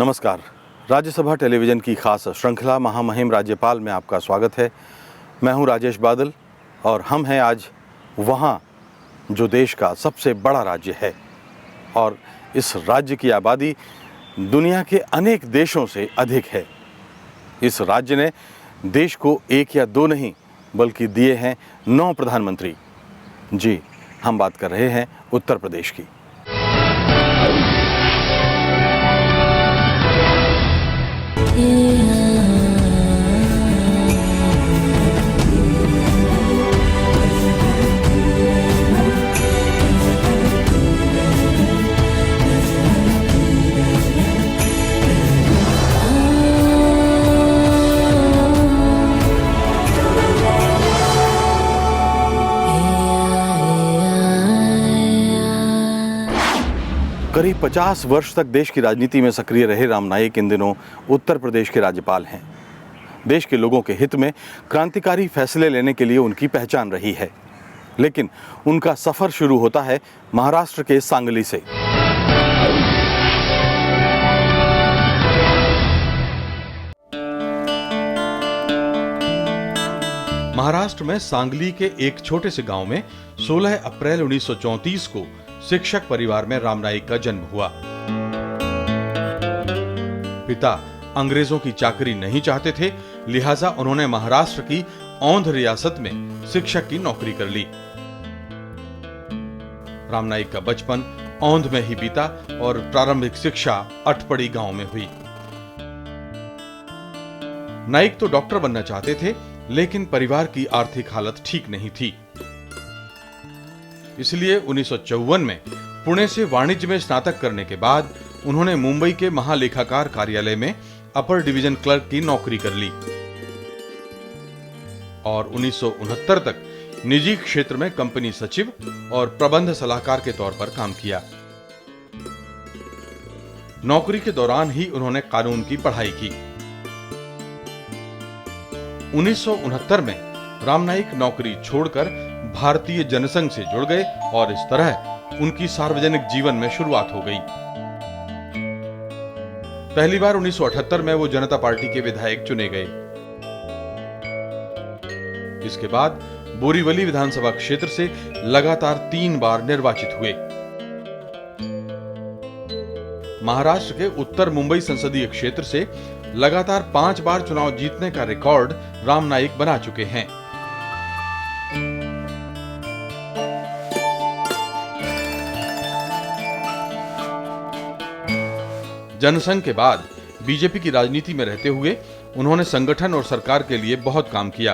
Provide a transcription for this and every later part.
नमस्कार। राज्यसभा टेलीविज़न की खास श्रृंखला महामहिम राज्यपाल में आपका स्वागत है। मैं हूं राजेश बादल और हम हैं आज वहां जो देश का सबसे बड़ा राज्य है और इस राज्य की आबादी दुनिया के अनेक देशों से अधिक है। इस राज्य ने देश को एक या दो नहीं बल्कि दिए हैं 9 प्रधानमंत्री। जी, हम बात कर रहे हैं उत्तर प्रदेश की। करीब 50 वर्ष तक देश की राजनीति में सक्रिय रहे राम नाईक इन दिनों उत्तर प्रदेश के राज्यपाल हैं। देश के लोगों के हित में क्रांतिकारी फैसले लेने के लिए उनकी पहचान रही है, लेकिन उनका सफर शुरू होता है महाराष्ट्र के सांगली से। महाराष्ट्र में सांगली के एक छोटे से गांव में 16 अप्रैल 1934 को शिक्षक परिवार में राम नाईक का जन्म हुआ। पिता अंग्रेजों की चाकरी नहीं चाहते थे, लिहाजा उन्होंने महाराष्ट्र की औंध रियासत में शिक्षक की नौकरी कर ली। राम नाईक का बचपन औंध में ही बीता और प्रारंभिक शिक्षा अठपड़ी गांव में हुई। नाईक तो डॉक्टर बनना चाहते थे, लेकिन परिवार की आर्थिक हालत ठीक नहीं थी। इसलिए 1954 में पुणे से वाणिज्य में स्नातक करने के बाद उन्होंने मुंबई के महालेखाकार कार्यालय में अपर डिवीजन क्लर्क की नौकरी कर ली और 1969 तक निजी क्षेत्र में कंपनी सचिव और प्रबंध सलाहकार के तौर पर काम किया। नौकरी के दौरान ही उन्होंने कानून की पढ़ाई की। 1969 में राम नाईक नौकरी छोड़कर भारतीय जनसंघ से जुड़ गए और इस तरह उनकी सार्वजनिक जीवन में शुरुआत हो गई। पहली बार 1978 में वो जनता पार्टी के विधायक चुने गए। इसके बाद बोरीवली विधानसभा क्षेत्र से लगातार 3 बार निर्वाचित हुए। महाराष्ट्र के उत्तर मुंबई संसदीय क्षेत्र से लगातार 5 बार चुनाव जीतने का रिकॉर्ड राम नाईक बना चुके हैं। जनसंघ के बाद बीजेपी की राजनीति में रहते हुए उन्होंने संगठन और सरकार के लिए बहुत काम किया।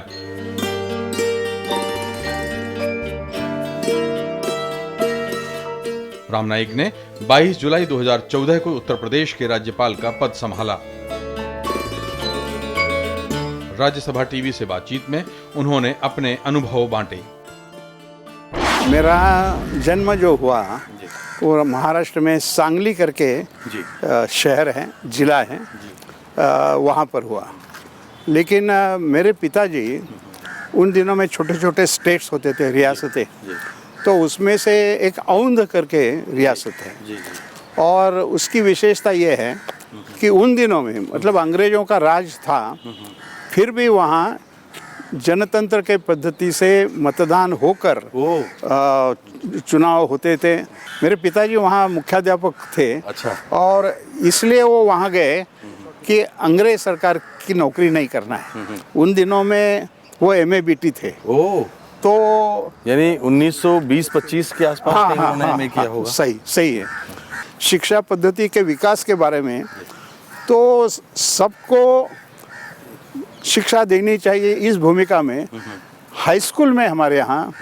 राम नाईक ने 22 जुलाई 2014 को उत्तर प्रदेश के राज्यपाल का पद संभाला। राज्यसभा टीवी से बातचीत में उन्होंने अपने अनुभव बांटे। मेरा जन्म जो हुआ वो महाराष्ट्र में सांगली करके शहर है, जिला है, वहाँ पर हुआ। लेकिन मेरे पिताजी उन दिनों में छोटे छोटे स्टेट्स होते थे, रियासतें, तो उसमें से एक औंध करके रियासत है और उसकी विशेषता ये है कि उन दिनों में मतलब अंग्रेजों का राज था, फिर भी वहाँ जनतंत्र के पद्धति से मतदान होकर चुनाव होते थे। मेरे पिताजी वहाँ मुख्याध्यापक थे। अच्छा। और इसलिए वो वहाँ गए कि अंग्रेज सरकार की नौकरी नहीं करना है। उन दिनों में वो MABT थे। तो यानी 1920-25 के आसपास उन्होंने किया होगा। सही है। शिक्षा पद्धति के विकास के बारे में तो सबको शिक्षा देनी चाहिए, इस भूमिका में हाई स्कूल में हमारे यहाँ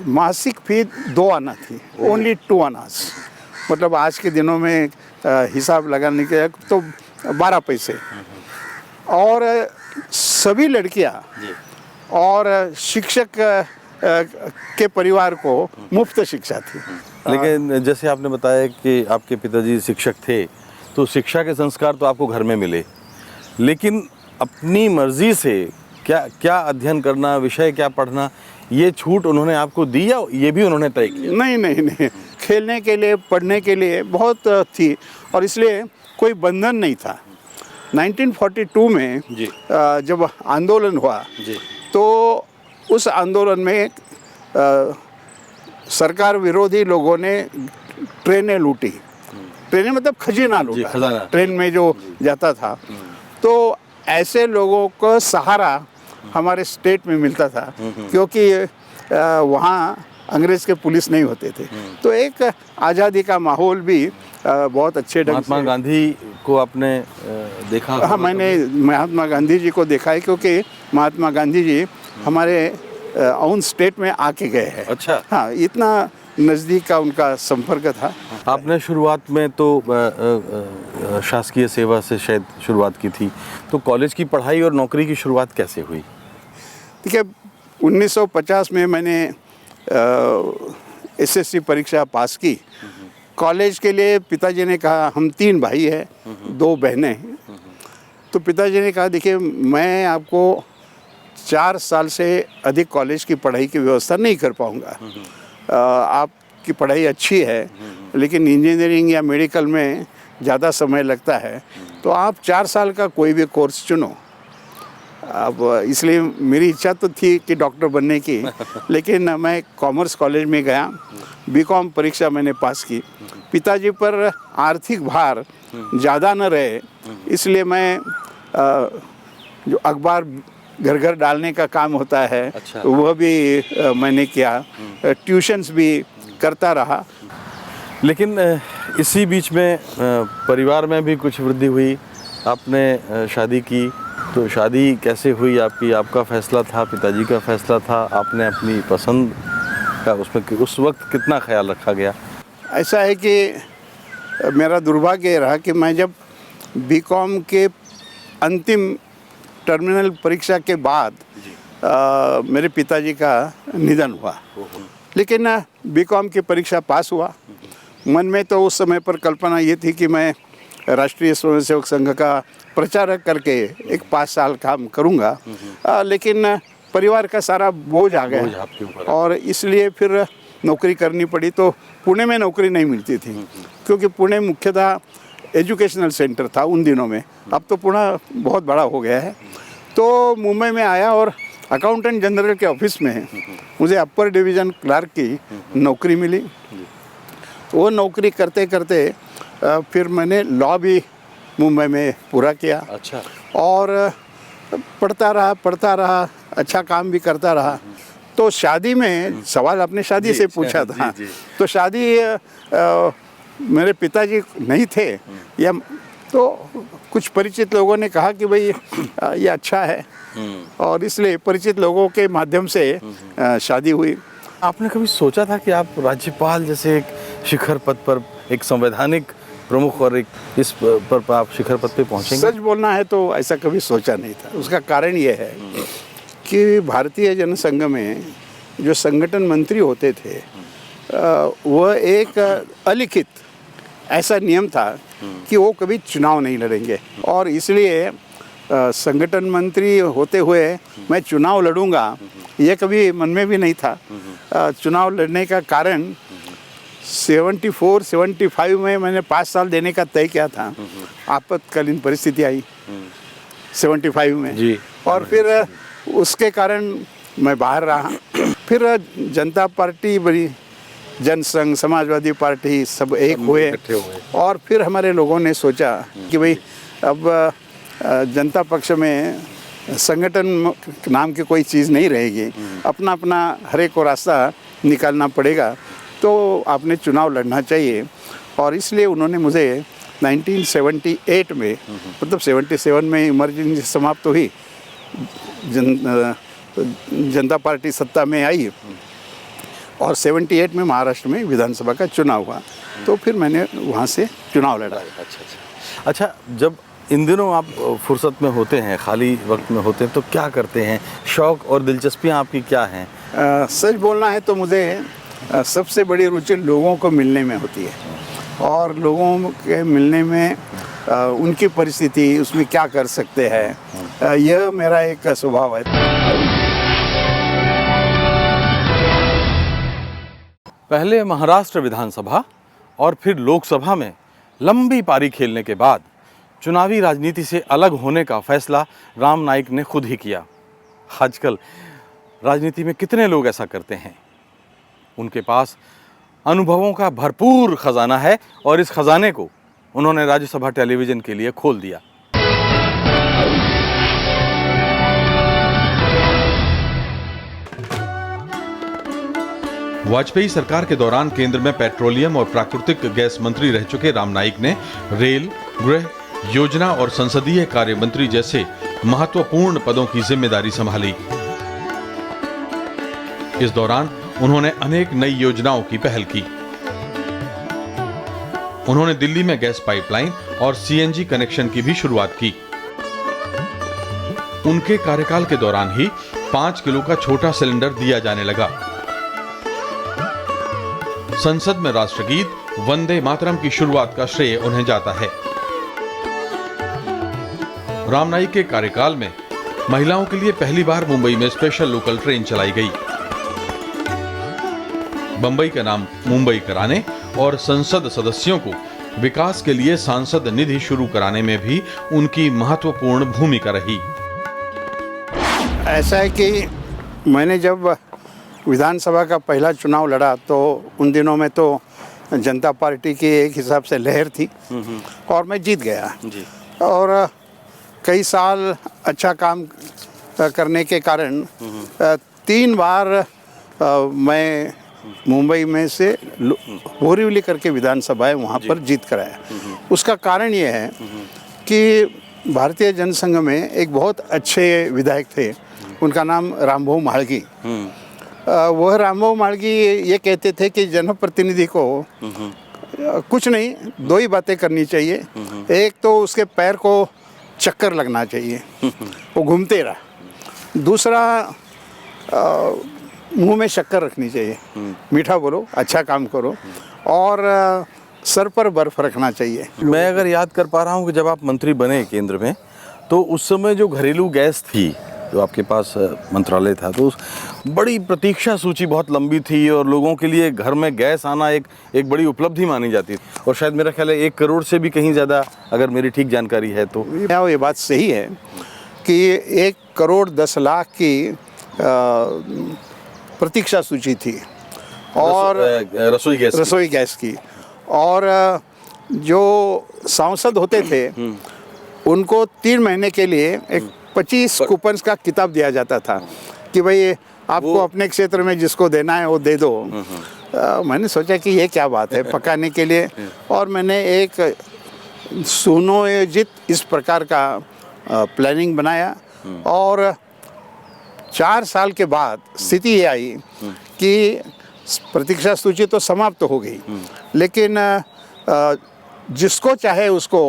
मासिक फी 2 आना थी, ओनली 2 आनास। मतलब आज के दिनों में हिसाब लगाने के तो 12 पैसे। और सभी लड़कियाँ और शिक्षक के परिवार को मुफ्त शिक्षा थी। लेकिन जैसे आपने बताया कि आपके पिताजी शिक्षक थे, तो शिक्षा के संस्कार तो आपको घर में मिले, लेकिन अपनी मर्जी से क्या अध्ययन करना, विषय क्या पढ़ना, ये छूट उन्होंने आपको दी या ये भी उन्होंने तय किया? नहीं, खेलने के लिए, पढ़ने के लिए बहुत थी और इसलिए कोई बंधन नहीं था। 1942 में जी। जब आंदोलन हुआ जी। तो उस आंदोलन में सरकार विरोधी लोगों ने ट्रेनें लूटी। ट्रेनें मतलब खजीना लूटा, खजाना। ट्रेन में जो जाता था। तो ऐसे लोगों को सहारा हमारे स्टेट में मिलता था, क्योंकि वहाँ अंग्रेज के पुलिस नहीं होते थे। तो एक आज़ादी का माहौल भी बहुत अच्छे ढंग से। महात्मा गांधी को आपने देखा? हाँ, मैंने महात्मा गांधी जी को देखा है, क्योंकि महात्मा गांधी जी हमारे ओन स्टेट में आके गए हैं। अच्छा। हाँ, इतना नज़दीक का उनका संपर्क था। आपने शुरुआत में तो शासकीय सेवा से शायद शुरुआत की थी, तो कॉलेज की पढ़ाई और नौकरी की शुरुआत कैसे हुई? देखिए, 1950 में मैंने एसएससी परीक्षा पास की। कॉलेज के लिए पिताजी ने कहा, हम 3 भाई हैं, 2 बहनें हैं। तो पिताजी ने कहा, देखिए मैं आपको 4 साल से अधिक कॉलेज की पढ़ाई की व्यवस्था नहीं कर पाऊँगा। आपकी पढ़ाई अच्छी है, लेकिन इंजीनियरिंग या मेडिकल में ज़्यादा समय लगता है, तो आप 4 साल का कोई भी कोर्स चुनो। अब इसलिए मेरी इच्छा तो थी कि डॉक्टर बनने की, लेकिन मैं कॉमर्स कॉलेज में गया, बीकॉम परीक्षा मैंने पास की। पिताजी पर आर्थिक भार ज़्यादा न रहे, इसलिए मैं जो अखबार घर घर डालने का काम होता है, अच्छा। वह भी मैंने किया, ट्यूशन्स भी करता रहा। लेकिन इसी बीच में परिवार में भी कुछ वृद्धि हुई, आपने शादी की। तो शादी कैसे हुई आपकी? आपका फैसला था, पिताजी का फैसला था? आपने अपनी पसंद का उसमें उस वक्त कितना ख्याल रखा गया? ऐसा है कि मेरा दुर्भाग्य रहा कि मैं जब बीकॉम के अंतिम टर्मिनल परीक्षा के बाद मेरे पिताजी का निधन हुआ। लेकिन बीकॉम की परीक्षा पास हुआ। मन में तो उस समय पर कल्पना ये थी कि मैं राष्ट्रीय स्वयंसेवक संघ का प्रचारक करके एक 5 साल काम करूँगा, लेकिन परिवार का सारा बोझ आ गया और इसलिए फिर नौकरी करनी पड़ी। तो पुणे में नौकरी नहीं मिलती थी, क्योंकि पुणे मुख्यतः एजुकेशनल सेंटर था उन दिनों में। अब तो पुणे बहुत बड़ा हो गया है। तो मुंबई में आया और अकाउंटेंट जनरल के ऑफिस में मुझे अपर डिवीज़न क्लर्क की नौकरी मिली। वो नौकरी करते करते फिर मैंने लॉ भी मुंबई में पूरा किया। अच्छा। और पढ़ता रहा, अच्छा काम भी करता रहा। तो शादी में, सवाल आपने शादी से पूछा था। जी। तो शादी मेरे पिताजी नहीं थे, या तो कुछ परिचित लोगों ने कहा कि भाई ये अच्छा है, और इसलिए परिचित लोगों के माध्यम से शादी हुई। आपने कभी सोचा था कि आप राज्यपाल जैसे एक शिखर पद पर, एक संवैधानिक प्रमुख और एक इस पर आप शिखर पद पे पहुंचेंगे? सच बोलना है तो ऐसा कभी सोचा नहीं था। उसका कारण ये है कि भारतीय जनसंघ में जो संगठन मंत्री होते थे, वह एक अलिखित ऐसा नियम था कि वो कभी चुनाव नहीं लड़ेंगे, और इसलिए संगठन मंत्री होते हुए मैं चुनाव लड़ूंगा ये कभी मन में भी नहीं था। चुनाव लड़ने का कारण 74-75 में मैंने 5 साल देने का तय किया था। आपातकालीन परिस्थिति आई 75 में जी। और फिर उसके कारण मैं बाहर रहा। फिर जनता पार्टी बनी, जनसंघ, समाजवादी पार्टी सब एक हुए, और फिर हमारे लोगों ने सोचा कि भाई अब जनता पक्ष में संगठन नाम की कोई चीज़ नहीं रहेगी, अपना अपना हर एक को रास्ता निकालना पड़ेगा, तो आपने चुनाव लड़ना चाहिए। और इसलिए उन्होंने मुझे 1978 में, मतलब 77 में इमरजेंसी समाप्त हुई, जनता पार्टी सत्ता में आई, और 78 में महाराष्ट्र में विधानसभा का चुनाव हुआ। तो फिर मैंने वहाँ से चुनाव लड़ा। अच्छा, जब इन दिनों आप फुर्सत में होते हैं, खाली वक्त में होते हैं, तो क्या करते हैं? शौक़ और दिलचस्पियाँ आपकी क्या हैं? सच बोलना है तो मुझे सबसे बड़ी रुचि लोगों को मिलने में होती है, और लोगों के मिलने में उनकी परिस्थिति, उसमें क्या कर सकते हैं, यह मेरा एक स्वभाव है। पहले महाराष्ट्र विधानसभा और फिर लोकसभा में लंबी पारी खेलने के बाद चुनावी राजनीति से अलग होने का फैसला राम नाईक ने खुद ही किया। आजकल राजनीति में कितने लोग ऐसा करते हैं। उनके पास अनुभवों का भरपूर खजाना है और इस खजाने को उन्होंने राज्यसभा टेलीविजन के लिए खोल दिया। वाजपेयी सरकार के दौरान केंद्र में पेट्रोलियम और प्राकृतिक गैस मंत्री रह चुके राम नाईक ने रेल, गृह, योजना और संसदीय कार्य मंत्री जैसे महत्वपूर्ण पदों की जिम्मेदारी संभाली। इस दौरान उन्होंने अनेक नई योजनाओं की पहल की। उन्होंने दिल्ली में गैस पाइपलाइन और सीएनजी कनेक्शन की भी शुरुआत की। उनके कार्यकाल के दौरान ही 5 किलो का छोटा सिलेंडर दिया जाने लगा। संसद में राष्ट्रगीत वंदे मातरम की शुरुआत का श्रेय उन्हें जाता है। राम नाईक के कार्यकाल में महिलाओं के लिए पहली बार मुंबई में स्पेशल लोकल ट्रेन चलाई गई। बंबई का नाम मुंबई कराने और संसद सदस्यों को विकास के लिए सांसद निधि शुरू कराने में भी उनकी महत्वपूर्ण भूमिका रही। ऐसा है कि मैंने जब विधानसभा का पहला चुनाव लड़ा तो उन दिनों में तो जनता पार्टी की एक हिसाब से लहर थी और मैं जीत गया जी। और कई साल अच्छा काम करने के कारण 3 बार मैं मुंबई में से बोरीवली करके विधानसभा है वहाँ पर जीत कर आया। उसका कारण ये है कि भारतीय जनसंघ में एक बहुत अच्छे विधायक थे, उनका नाम रामभाऊ म्हाळगी। वह रामभाऊ म्हाळगी ये कहते थे कि जनप्रतिनिधि को कुछ नहीं, 2 ही बातें करनी चाहिए। एक तो उसके पैर को चक्कर लगना चाहिए, वो घूमते रहा। दूसरा मुंह में शक्कर रखनी चाहिए, मीठा बोलो, अच्छा काम करो, और सर पर बर्फ रखना चाहिए। मैं अगर याद कर पा रहा हूँ कि जब आप मंत्री बने केंद्र में तो उस समय जो घरेलू गैस थी, जो आपके पास मंत्रालय था, तो बड़ी प्रतीक्षा सूची बहुत लंबी थी और लोगों के लिए घर में गैस आना एक बड़ी उपलब्धि मानी जाती थी। और शायद मेरा ख्याल है 1 करोड़ से भी कहीं ज़्यादा, अगर मेरी ठीक जानकारी है तो। ये बात सही है कि 1 करोड़ 10 लाख की प्रतीक्षा सूची थी और रसोई गैस की। और जो सांसद होते थे उनको 3 महीने के लिए एक 25 कूपन्स का किताब दिया जाता था कि भाई आपको अपने क्षेत्र में जिसको देना है वो दे दो। मैंने सोचा कि ये क्या बात है पकाने के लिए, और मैंने एक सुनियोजित इस प्रकार का प्लानिंग बनाया। और 4 साल के बाद स्थिति ये आई कि प्रतीक्षा सूची तो समाप्त हो गई, लेकिन जिसको चाहे उसको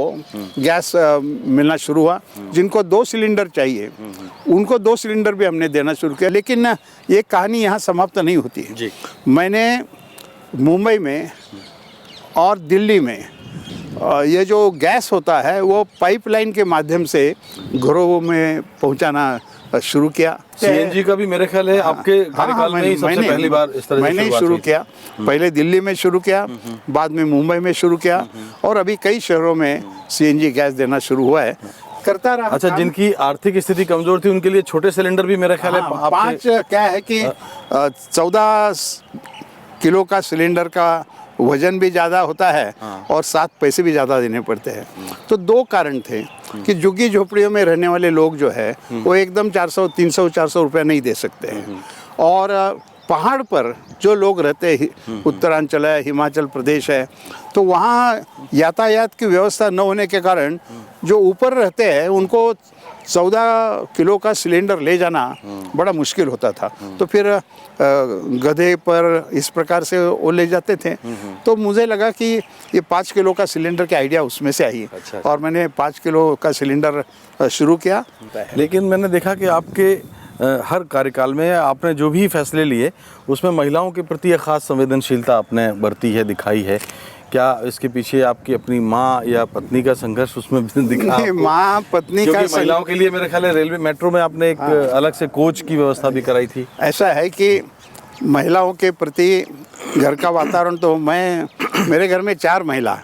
गैस मिलना शुरू हुआ। जिनको 2 सिलेंडर चाहिए उनको 2 सिलेंडर भी हमने देना शुरू किया। लेकिन ये कहानी यहाँ समाप्त नहीं होती जी। मैंने मुंबई में और दिल्ली में ये जो गैस होता है वो पाइपलाइन के माध्यम से घरों में पहुँचाना शुरू किया। सीएनजी का भी मेरे ख्याल है आपके कार्यकाल में ही सबसे पहली बार इस तरह मैंने ही शुरू किया। पहले दिल्ली में शुरू किया, बाद में मुंबई में शुरू किया, और अभी कई शहरों में सीएनजी गैस देना शुरू हुआ है, करता रहा। अच्छा, जिनकी आर्थिक स्थिति कमजोर थी उनके लिए छोटे सिलेंडर भी मेरा ख्याल है 5 क्या है कि 14 किलो का सिलेंडर का वजन भी ज़्यादा होता है और 7 पैसे भी ज़्यादा देने पड़ते हैं। तो 2 कारण थे कि झुग्गी झोपड़ियों में रहने वाले लोग जो है वो एकदम 400, 300, 400 रुपये नहीं दे सकते हैं। और पहाड़ पर जो लोग रहते हैं, उत्तरांचल है, हिमाचल प्रदेश है, तो वहाँ यातायात की व्यवस्था न होने के कारण जो ऊपर रहते हैं उनको 14 किलो का सिलेंडर ले जाना बड़ा मुश्किल होता था। तो फिर गधे पर इस प्रकार से वो ले जाते थे। तो मुझे लगा कि ये 5 किलो का सिलेंडर की आइडिया उसमें से आई। अच्छा। और मैंने 5 किलो का सिलेंडर शुरू किया। लेकिन मैंने देखा कि आपके हर कार्यकाल में आपने जो भी फैसले लिए उसमें महिलाओं के प्रति एक ख़ास संवेदनशीलता आपने बरती है, दिखाई है। क्या इसके पीछे आपकी अपनी माँ या पत्नी का संघर्ष उसमें दिखा? माँ पत्नी का महिलाओं के लिए मेरे ख्याल है रेलवे मेट्रो में आपने एक अलग से कोच की व्यवस्था भी कराई थी। ऐसा है कि महिलाओं के प्रति घर का वातावरण तो मेरे घर में 4 महिला,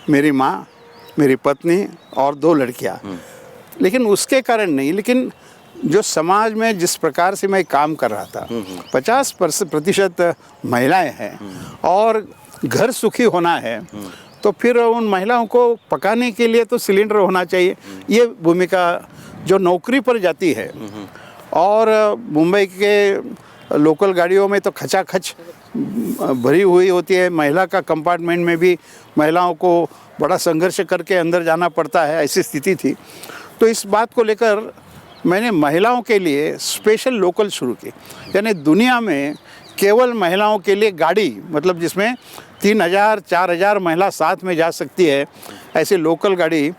मेरी माँ, मेरी पत्नी और 2 लड़कियां। लेकिन उसके कारण नहीं, लेकिन जो समाज में जिस प्रकार से मैं काम कर रहा था, 50% महिलाएं हैं और घर सुखी होना है, तो फिर उन महिलाओं को पकाने के लिए तो सिलेंडर होना चाहिए। ये भूमिका जो नौकरी पर जाती है, और मुंबई के लोकल गाड़ियों में तो खचाखच भरी हुई होती है, महिला का कंपार्टमेंट में भी महिलाओं को बड़ा संघर्ष करके अंदर जाना पड़ता है, ऐसी स्थिति थी। तो इस बात को लेकर मैंने महिलाओं के लिए स्पेशल लोकल शुरू की, यानी दुनिया में केवल महिलाओं के लिए गाड़ी, मतलब जिसमें 3000-4000 महिला साथ में जा सकती है, ऐसी लोकल गाड़ी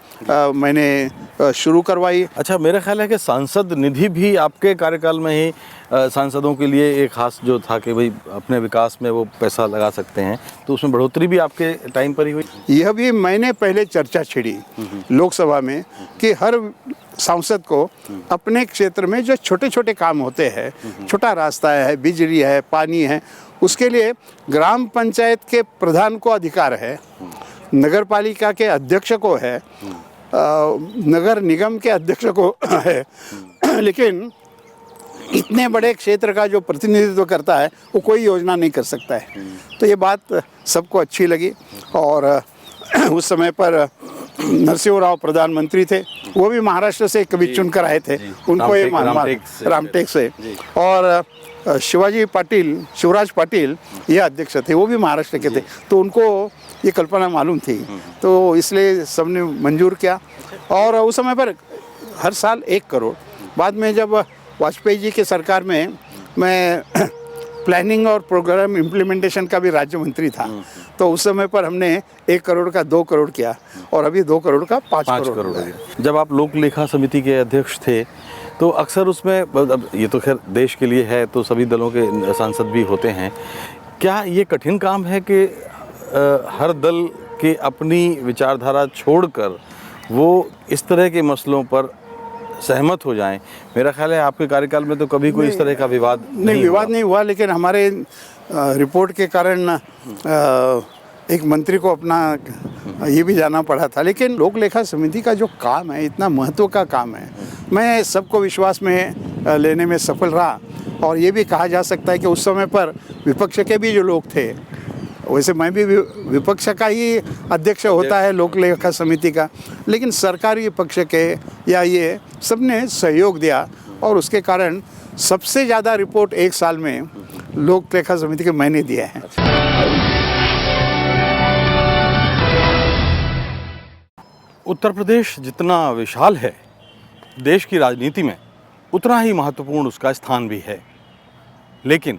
मैंने शुरू करवाई। अच्छा, मेरा ख्याल है कि सांसद निधि भी आपके कार्यकाल में ही सांसदों के लिए एक खास जो था कि भाई अपने विकास में वो पैसा लगा सकते हैं, तो उसमें बढ़ोतरी भी आपके टाइम पर ही हुई। यह भी मैंने पहले चर्चा छिड़ी लोकसभा में कि हर सांसद को अपने क्षेत्र में जो छोटे छोटे काम होते हैं, छोटा रास्ता है, बिजली है, पानी है, उसके लिए ग्राम पंचायत के प्रधान को अधिकार है, नगर पालिका के अध्यक्ष को है, नगर निगम के अध्यक्ष को है, लेकिन इतने बड़े क्षेत्र का जो प्रतिनिधित्व करता है वो कोई योजना नहीं कर सकता है। तो ये बात सबको अच्छी लगी। और उस समय पर नरसिंह राव प्रधानमंत्री थे, वो भी महाराष्ट्र से कभी चुनकर आए थे, उनको ये रामटेक से, और शिवराज पाटिल ये अध्यक्ष थे, वो भी महाराष्ट्र के थे, तो उनको ये कल्पना मालूम थी, तो इसलिए सबने मंजूर किया। और उस समय पर हर साल 1 करोड़, बाद में जब वाजपेयी जी की सरकार में मैं प्लानिंग और प्रोग्राम इम्प्लीमेंटेशन का भी राज्य मंत्री था, तो उस समय पर हमने 1 करोड़ का 2 करोड़ किया, और अभी 2 करोड़ का 5 करोड़ है। जब आप लोक लेखा समिति के अध्यक्ष थे, तो अक्सर उसमें, ये तो खैर देश के लिए है, तो सभी दलों के सांसद भी होते हैं, क्या ये कठिन काम है कि हर दल के अपनी विचारधारा छोड़कर वो इस तरह के मसलों पर सहमत हो जाएं? मेरा ख्याल है आपके कार्यकाल में तो कभी कोई इस तरह का विवाद नहीं हुआ, लेकिन हमारे रिपोर्ट के कारण एक मंत्री को अपना ये भी जाना पड़ा था। लेकिन लोक लेखा समिति का जो काम है, इतना महत्व का काम है, मैं सबको विश्वास में लेने में सफल रहा। और ये भी कहा जा सकता है कि उस समय पर विपक्ष के भी जो लोग थे, वैसे मैं भी विपक्ष का ही अध्यक्ष होता है लोक लेखा समिति का, लेकिन सरकारी पक्ष के या ये सबने सहयोग दिया, और उसके कारण सबसे ज़्यादा रिपोर्ट 1 साल में लोक लेखा समिति के मैंने दिया है। उत्तर प्रदेश जितना विशाल है देश की राजनीति में, उतना ही महत्वपूर्ण उसका स्थान भी है, लेकिन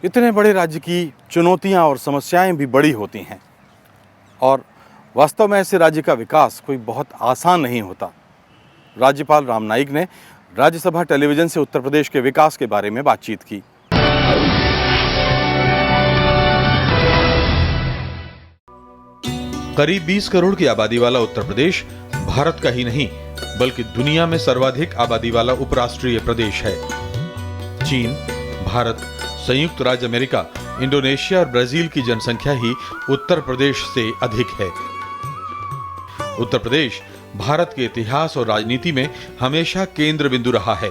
इतने बड़े राज्य की चुनौतियां और समस्याएं भी बड़ी होती हैं, और वास्तव में ऐसे राज्य का विकास कोई बहुत आसान नहीं होता। राज्यपाल राम नाईक ने राज्यसभा टेलीविज़न से उत्तर प्रदेश के विकास के बारे में बातचीत की। करीब 20 करोड़ की आबादी वाला उत्तर प्रदेश भारत का ही नहीं बल्कि दुनिया में सर्वाधिक आबादी वाला उपराष्ट्रीय प्रदेश है। चीन, भारत, संयुक्त राज्य अमेरिका, इंडोनेशिया और ब्राजील की जनसंख्या ही उत्तर प्रदेश से अधिक है। उत्तर प्रदेश भारत के इतिहास और राजनीति में हमेशा केंद्र बिंदु रहा है।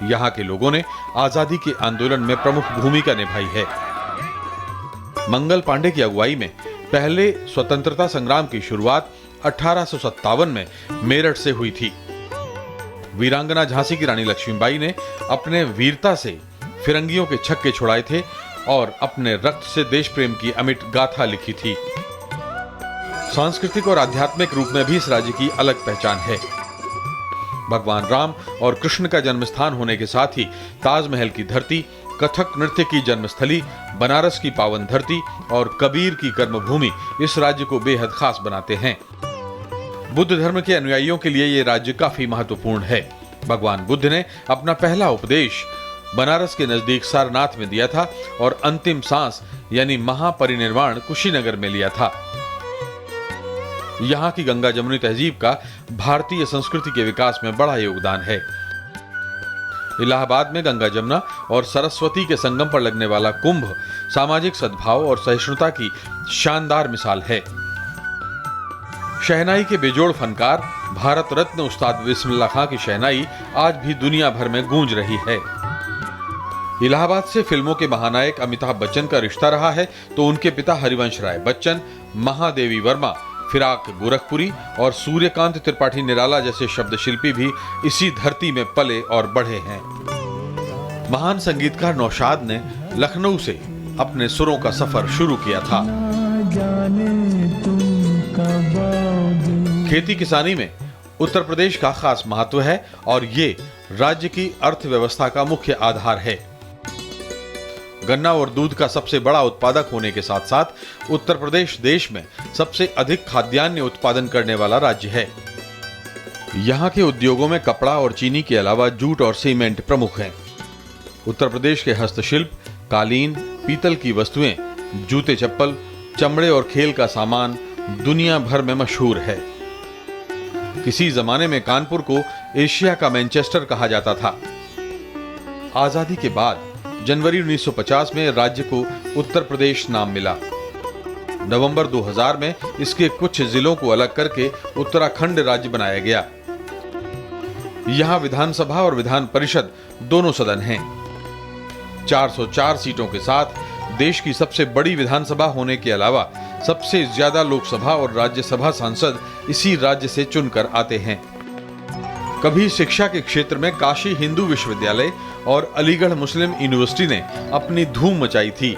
यहाँ के लोगों ने आजादी के आंदोलन में प्रमुख भूमिका निभाई है। मंगल पांडे की अगुवाई में पहले स्वतंत्रता संग्राम की शुरुआत 1857 में मेरठ से हुई थी। वीरांगना झांसी की रानी लक्ष्मीबाई ने अपने वीरता से फिरंगियों के छक्के छुड़ाए थे और अपने रक्त से देश प्रेम की अमिट गाथा लिखी थी। सांस्कृतिक और आध्यात्मिक रूप में भी इस राज्य की अलग पहचान है। भगवान राम और कृष्ण का जन्मस्थान होने के साथ ही ताजमहल की धरती, कथक नृत्य की जन्मस्थली, बनारस की पावन धरती और कबीर की कर्मभूमि इस राज्य को बेहद खास बनाते हैं। बुद्ध धर्म के अनुयायियों के लिए ये राज्य काफी महत्वपूर्ण है। भगवान बुद्ध ने अपना पहला उपदेश बनारस के नजदीक सारनाथ में दिया था और अंतिम सांस यानी महापरिनिर्वाण कुशीनगर में लिया था। यहाँ की गंगा जमुनी तहजीब का भारतीय संस्कृति के विकास में बड़ा योगदान है। इलाहाबाद में गंगा जमुना और सरस्वती के संगम पर लगने वाला कुंभ सामाजिक सद्भाव और सहिष्णुता की शानदार मिसाल है। शहनाई के बेजोड़ फनकार भारत रत्न उस्ताद बिस्मिल्लाह खां की शहनाई आज भी दुनिया भर में गूंज रही है। इलाहाबाद से फिल्मों के महानायक अमिताभ बच्चन का रिश्ता रहा है तो उनके पिता हरिवंश राय बच्चन, महादेवी वर्मा, फिराक गोरखपुरी और सूर्यकांत त्रिपाठी निराला जैसे शब्द शिल्पी भी इसी धरती में पले और बढ़े हैं। महान संगीतकार नौशाद ने लखनऊ से अपने सुरों का सफर शुरू किया था। खेती किसानी में उत्तर प्रदेश का खास महत्व है और ये राज्य की अर्थव्यवस्था का मुख्य आधार है। गन्ना और दूध का सबसे बड़ा उत्पादक होने के साथ साथ उत्तर प्रदेश देश में सबसे अधिक खाद्यान्न उत्पादन करने वाला राज्य है। यहाँ के उद्योगों में कपड़ा और चीनी के अलावा जूट और सीमेंट प्रमुख हैं। उत्तर प्रदेश के हस्तशिल्प, कालीन, पीतल की वस्तुएं, जूते चप्पल, चमड़े और खेल का सामान दुनिया भर में मशहूर है। किसी जमाने में कानपुर को एशिया का मैनचेस्टर कहा जाता था। आजादी के बाद जनवरी 1950 में राज्य को उत्तर प्रदेश नाम मिला। नवंबर 2000 में इसके कुछ जिलों को अलग करके उत्तराखंड राज्य बनाया गया। यहां विधानसभा और विधान परिषद दोनों सदन हैं। 404 सीटों के साथ देश की सबसे बड़ी विधानसभा होने के अलावा सबसे ज्यादा लोकसभा और राज्यसभा सांसद इसी राज्य से चुनकर आते हैं। कभी शिक्षा के क्षेत्र में काशी हिंदू विश्वविद्यालय और अलीगढ़ मुस्लिम यूनिवर्सिटी ने अपनी धूम मचाई थी।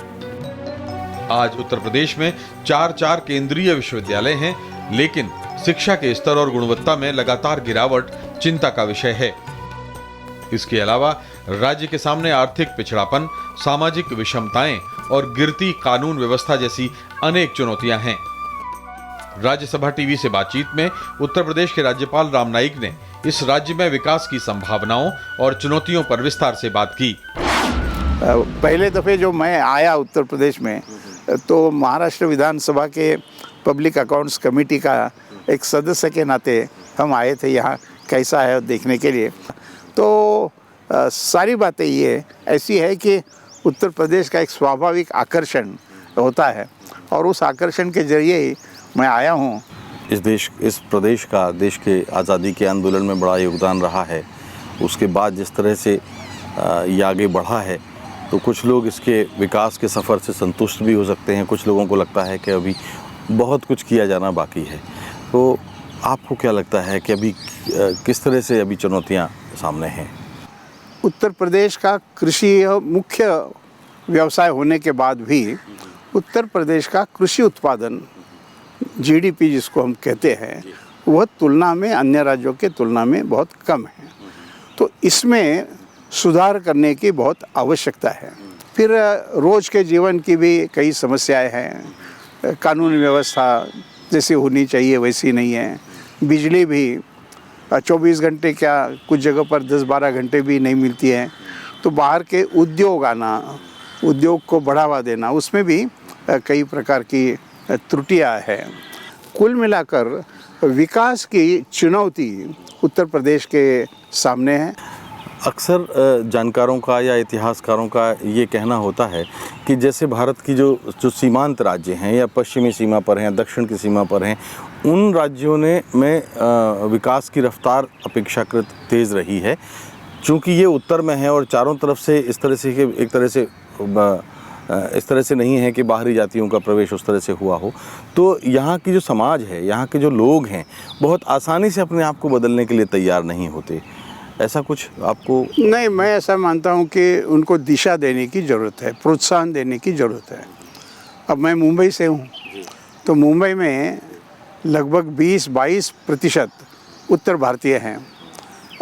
आज उत्तर प्रदेश में 4 केंद्रीय विश्वविद्यालय हैं, लेकिन शिक्षा के स्तर और गुणवत्ता में लगातार गिरावट चिंता का विषय है। इसके अलावा राज्य के सामने आर्थिक पिछड़ापन, सामाजिक विषमताएं और गिरती कानून व्यवस्था जैसी अनेक चुनौतियां हैं। राज्यसभा टीवी से बातचीत में उत्तर प्रदेश के राज्यपाल राम नाईक ने इस राज्य में विकास की संभावनाओं और चुनौतियों पर विस्तार से बात की। पहले दफे जो मैं आया उत्तर प्रदेश में तो महाराष्ट्र विधानसभा के पब्लिक अकाउंट्स कमेटी का एक सदस्य के नाते हम आए थे यहाँ कैसा है देखने के लिए। तो सारी बातें ये ऐसी है कि उत्तर प्रदेश का एक स्वाभाविक आकर्षण होता है और उस आकर्षण के जरिए ही मैं आया हूँ। इस प्रदेश का देश के आज़ादी के आंदोलन में बड़ा योगदान रहा है। उसके बाद जिस तरह से ये आगे बढ़ा है तो कुछ लोग इसके विकास के सफ़र से संतुष्ट भी हो सकते हैं, कुछ लोगों को लगता है कि अभी बहुत कुछ किया जाना बाकी है। तो आपको क्या लगता है कि अभी किस तरह से अभी चुनौतियाँ सामने हैं? उत्तर प्रदेश का कृषि मुख्य व्यवसाय होने के बाद भी उत्तर प्रदेश का कृषि उत्पादन जीडीपी जिसको हम कहते हैं वह तुलना में अन्य राज्यों के तुलना में बहुत कम है। तो इसमें सुधार करने की बहुत आवश्यकता है। फिर रोज़ के जीवन की भी कई समस्याएं हैं। कानून व्यवस्था जैसी होनी चाहिए वैसी नहीं है। बिजली भी 24 घंटे क्या कुछ जगह पर 10-12 घंटे भी नहीं मिलती है। तो बाहर के उद्योग आना, उद्योग को बढ़ावा देना, उसमें भी कई प्रकार की त्रुटियां हैं। कुल मिलाकर विकास की चुनौती उत्तर प्रदेश के सामने है। अक्सर जानकारों का या इतिहासकारों का ये कहना होता है कि जैसे भारत की जो सीमांत राज्य हैं या पश्चिमी सीमा पर हैं, दक्षिण की सीमा पर हैं, उन राज्यों में विकास की रफ्तार अपेक्षाकृत तेज़ रही है। चूँकि ये उत्तर में है और चारों तरफ से इस तरह से नहीं है कि बाहरी जातियों का प्रवेश उस तरह से हुआ हो, तो यहाँ की जो समाज है, यहाँ के जो लोग हैं, बहुत आसानी से अपने आप को बदलने के लिए तैयार नहीं होते। ऐसा कुछ आपको? नहीं, मैं ऐसा मानता हूँ कि उनको दिशा देने की ज़रूरत है, प्रोत्साहन देने की ज़रूरत है। अब मैं मुंबई से हूँ, तो मुंबई में लगभग 20-22% उत्तर भारतीय हैं।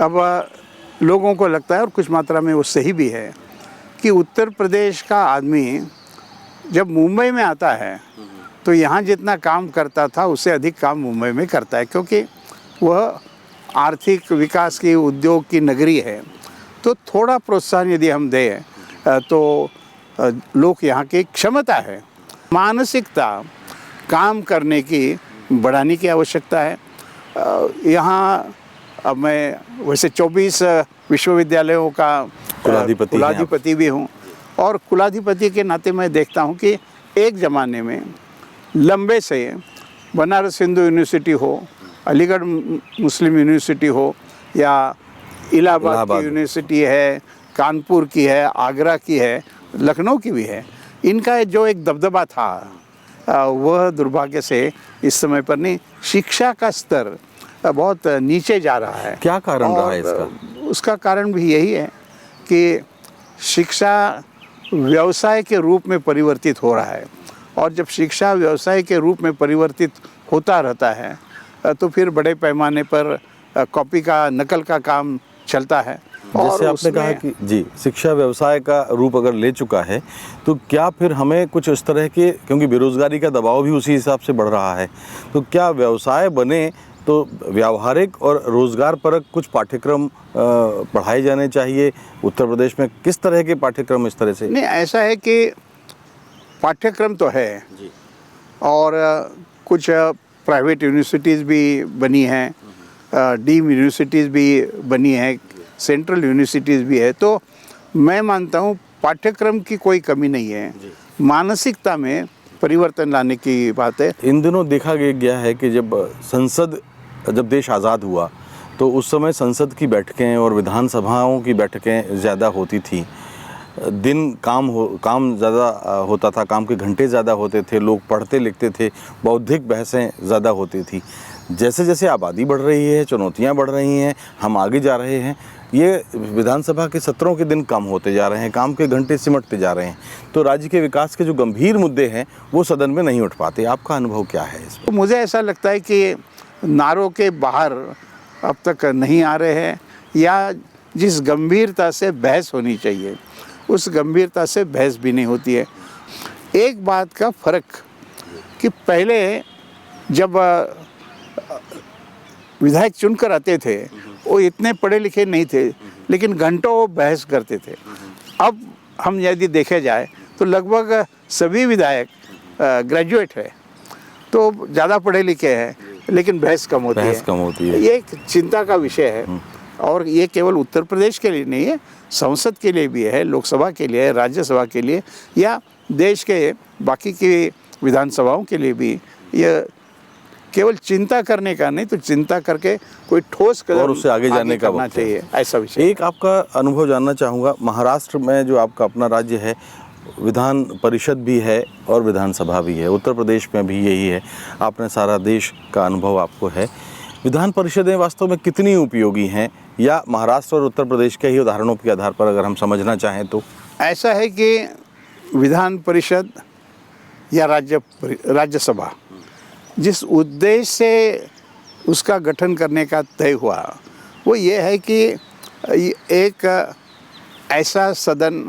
अब लोगों को लगता है, और कुछ मात्रा में वो सही भी है, कि उत्तर प्रदेश का आदमी जब मुंबई में आता है तो यहाँ जितना काम करता था उससे अधिक काम मुंबई में करता है, क्योंकि वह आर्थिक विकास की, उद्योग की नगरी है। तो थोड़ा प्रोत्साहन यदि हम दें तो लोग यहाँ की क्षमता है, मानसिकता काम करने की बढ़ाने की आवश्यकता है। यहाँ अब मैं वैसे 24 विश्वविद्यालयों का कुलाधिपति भी हूँ, और कुलाधिपति के नाते मैं देखता हूँ कि एक ज़माने में लंबे से बनारस हिंदू यूनिवर्सिटी हो, अलीगढ़ मुस्लिम यूनिवर्सिटी हो, या इलाहाबाद की यूनिवर्सिटी है, कानपुर की है, आगरा की है, लखनऊ की भी है, इनका जो एक दबदबा था वह दुर्भाग्य से इस समय पर नहीं। शिक्षा का स्तर बहुत नीचे जा रहा है। क्या कारण रहा है और इसका? उसका कारण भी यही है कि शिक्षा व्यवसाय के रूप में परिवर्तित हो रहा है, और जब शिक्षा व्यवसाय के रूप में परिवर्तित होता रहता है तो फिर बड़े पैमाने पर कॉपी का, नकल का काम चलता है। जैसे आपने कहा कि जी शिक्षा व्यवसाय का रूप अगर ले चुका है, तो क्या फिर हमें कुछ इस तरह के, क्योंकि बेरोजगारी का दबाव भी उसी हिसाब से बढ़ रहा है, तो क्या व्यवसाय बने तो व्यावहारिक और रोजगार परक कुछ पाठ्यक्रम पढ़ाए जाने चाहिए उत्तर प्रदेश में? किस तरह के पाठ्यक्रम इस तरह से? नहीं, ऐसा है कि पाठ्यक्रम तो है जी। और कुछ प्राइवेट यूनिवर्सिटीज़ भी बनी हैं, डीम यूनिवर्सिटीज़ भी बनी हैं, सेंट्रल यूनिवर्सिटीज़ भी है। तो मैं मानता हूँ पाठ्यक्रम की कोई कमी नहीं है, मानसिकता में परिवर्तन लाने की बात है। इन दिनों देखा गया है कि जब देश आज़ाद हुआ तो उस समय संसद की बैठकें और विधानसभाओं की बैठकें ज़्यादा होती थी। दिन काम ज़्यादा होता था, काम के घंटे ज़्यादा होते थे, लोग पढ़ते लिखते थे, बौद्धिक बहसें ज़्यादा होती थी। जैसे जैसे आबादी बढ़ रही है, चुनौतियाँ बढ़ रही हैं, हम आगे जा रहे हैं, ये विधानसभा के सत्रों के दिन कम होते जा रहे हैं, काम के घंटे सिमटते जा रहे हैं, तो राज्य के विकास के जो गंभीर मुद्दे हैं वो सदन में नहीं उठ पाते। आपका अनुभव क्या है इस पर? तो मुझे ऐसा लगता है कि नारों के बाहर अब तक नहीं आ रहे हैं, या जिस गंभीरता से बहस होनी चाहिए उस गंभीरता से बहस भी नहीं होती है। एक बात का फ़र्क कि पहले जब विधायक चुनकर आते थे वो इतने पढ़े लिखे नहीं थे, लेकिन घंटों वो बहस करते थे। अब हम यदि देखे जाए तो लगभग सभी विधायक ग्रेजुएट है, तो ज़्यादा पढ़े लिखे हैं, लेकिन बहस कम होती है। ये एक चिंता का विषय है, और ये केवल उत्तर प्रदेश के लिए नहीं है, संसद के लिए भी है, लोकसभा के लिए है, राज्यसभा के लिए, या देश के बाकी की विधानसभाओं के लिए भी। ये केवल चिंता करने का नहीं, तो चिंता करके कोई ठोस कदम और उससे आगे जाने का करना चाहिए, ऐसा विषय। एक आपका अनुभव जानना चाहूँगा, महाराष्ट्र में जो आपका अपना राज्य है, विधान परिषद भी है और विधानसभा भी है, उत्तर प्रदेश में भी यही है, आपने सारा देश का अनुभव आपको है। विधान परिषदें वास्तव में कितनी उपयोगी हैं, या महाराष्ट्र और उत्तर प्रदेश के ही उदाहरणों के आधार पर अगर हम समझना चाहें तो? ऐसा है कि विधान परिषद या राज्यसभा जिस उद्देश्य से उसका गठन करने का तय हुआ वो ये है कि एक ऐसा सदन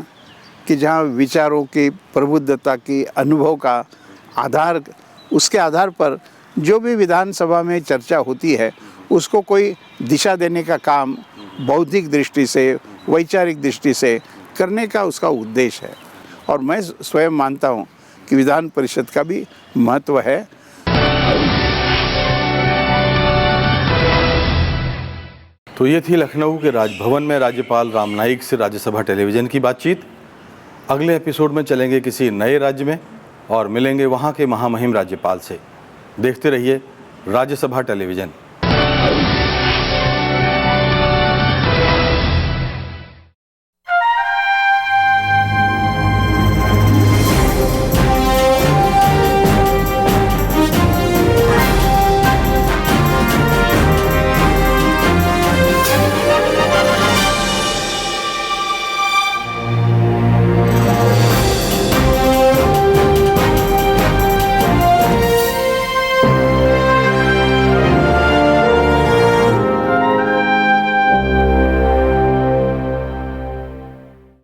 कि जहाँ विचारों की प्रबुद्धता की, अनुभव का आधार, उसके आधार पर जो भी विधानसभा में चर्चा होती है उसको कोई दिशा देने का काम बौद्धिक दृष्टि से, वैचारिक दृष्टि से करने का उसका उद्देश्य है। और मैं स्वयं मानता हूँ कि विधान परिषद का भी महत्व है। तो ये थी लखनऊ के राजभवन में राज्यपाल राम नाईक से राज्यसभा टेलीविज़न की बातचीत। अगले एपिसोड में चलेंगे किसी नए राज्य में और मिलेंगे वहाँ के महामहिम राज्यपाल से। देखते रहिए राज्यसभा टेलीविज़न।